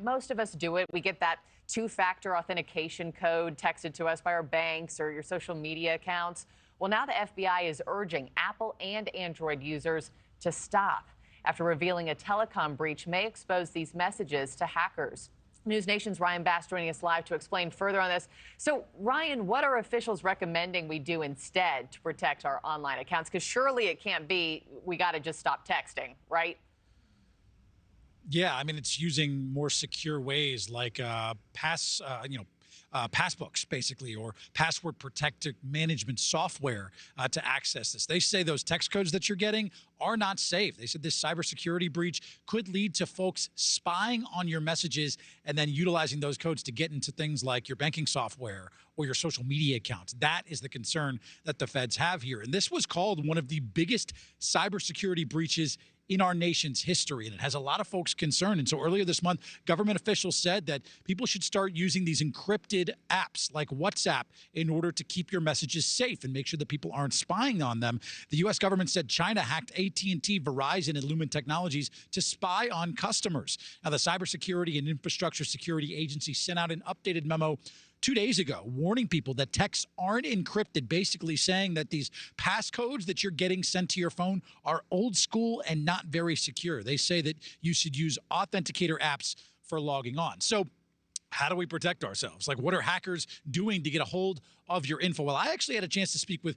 most of us do it. We get that two-factor authentication code texted to us by our banks or your social media accounts. Well, now the FBI is urging Apple and Android users to stop after revealing a telecom breach may expose these messages to hackers. NewsNation's Ryan Bass joining us live to explain further on this. So, Ryan, what are officials recommending we do instead to protect our online accounts? Because surely it can't be we got to just stop texting, right? Yeah, I mean, it's using more secure ways like passbooks, basically, or password protected management software to access this. They say those text codes that you're getting are not safe. They said this cybersecurity breach could lead to folks spying on your messages and then utilizing those codes to get into things like your banking software or your social media accounts. That is the concern that the feds have here. And this was called one of the biggest cybersecurity breaches in our nation's history, and it has a lot of folks concerned. And so earlier this month, government officials said that people should start using these encrypted apps like WhatsApp in order to keep your messages safe and make sure that people aren't spying on them. The U.S. government said China hacked AT&T, Verizon, and Lumen Technologies to spy on customers. Now, the Cybersecurity and Infrastructure Security Agency sent out an updated memo 2 days ago, warning people that texts aren't encrypted, basically saying that these passcodes that you're getting sent to your phone are old school and not very secure. They say that you should use authenticator apps for logging on. So how do we protect ourselves? Like, what are hackers doing to get a hold of your info? Well, I actually had a chance to speak with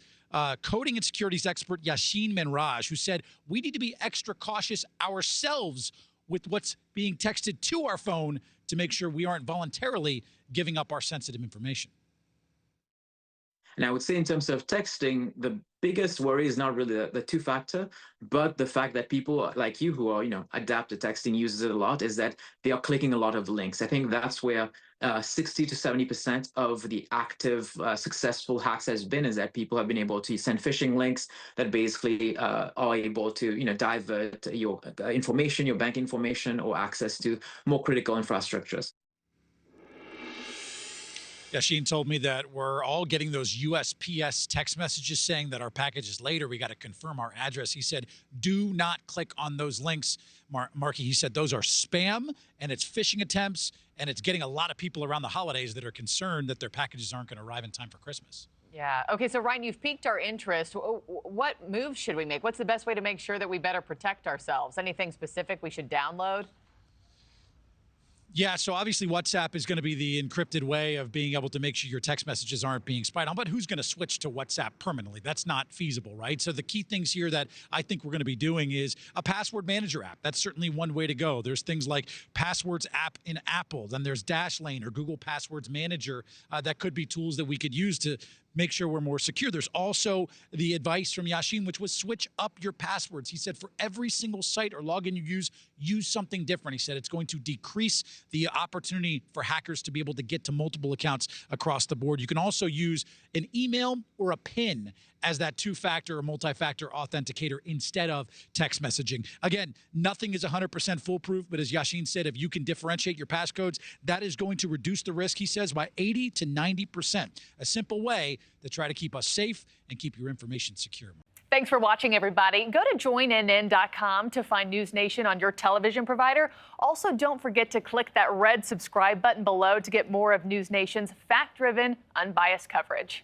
coding and securities expert Yashin Menraj, who said we need to be extra cautious ourselves with what's being texted to our phone to make sure we aren't voluntarily giving up our sensitive information. And I would say in terms of texting, the biggest worry is not really the two-factor, but the fact that people like you who are, adapt to texting, uses it a lot, is that they are clicking a lot of links. I think that's where 60 to 70% of the active successful hacks has been, is that people have been able to send phishing links that basically are able to, divert your information, your bank information, or access to more critical infrastructures. Yashin told me that we're all getting those USPS text messages saying that our package is late or we got to confirm our address. He said, do not click on those links. Markie, he said those are spam and it's phishing attempts, and it's getting a lot of people around the holidays that are concerned that their packages aren't going to arrive in time for Christmas. Yeah. Okay, so Ryan, you've piqued our interest. What moves should we make? What's the best way to make sure that we better protect ourselves? Anything specific we should download? Yeah, so obviously WhatsApp is going to be the encrypted way of being able to make sure your text messages aren't being spied on. But who's going to switch to WhatsApp permanently? That's not feasible, right? So the key things here that I think we're going to be doing is a password manager app. That's certainly one way to go. There's things like Passwords app in Apple. Then there's Dashlane or Google Passwords Manager. That could be tools that we could use to make sure we're more secure. There's also the advice from Yashin, which was switch up your passwords. He said for every single site or login you use something different. He said it's going to decrease the opportunity for hackers to be able to get to multiple accounts across the board. You can also use an email or a PIN as that two-factor or multi-factor authenticator instead of text messaging. Again, nothing is 100% foolproof, but as Yashin said, if you can differentiate your passcodes, that is going to reduce the risk, he says, by 80 to 90%. A simple way to try to keep us safe and keep your information secure. Thanks for watching, everybody. Go to joinnn.com to find NewsNation on your television provider. Also, don't forget to click that red subscribe button below to get more of NewsNation's fact-driven, unbiased coverage.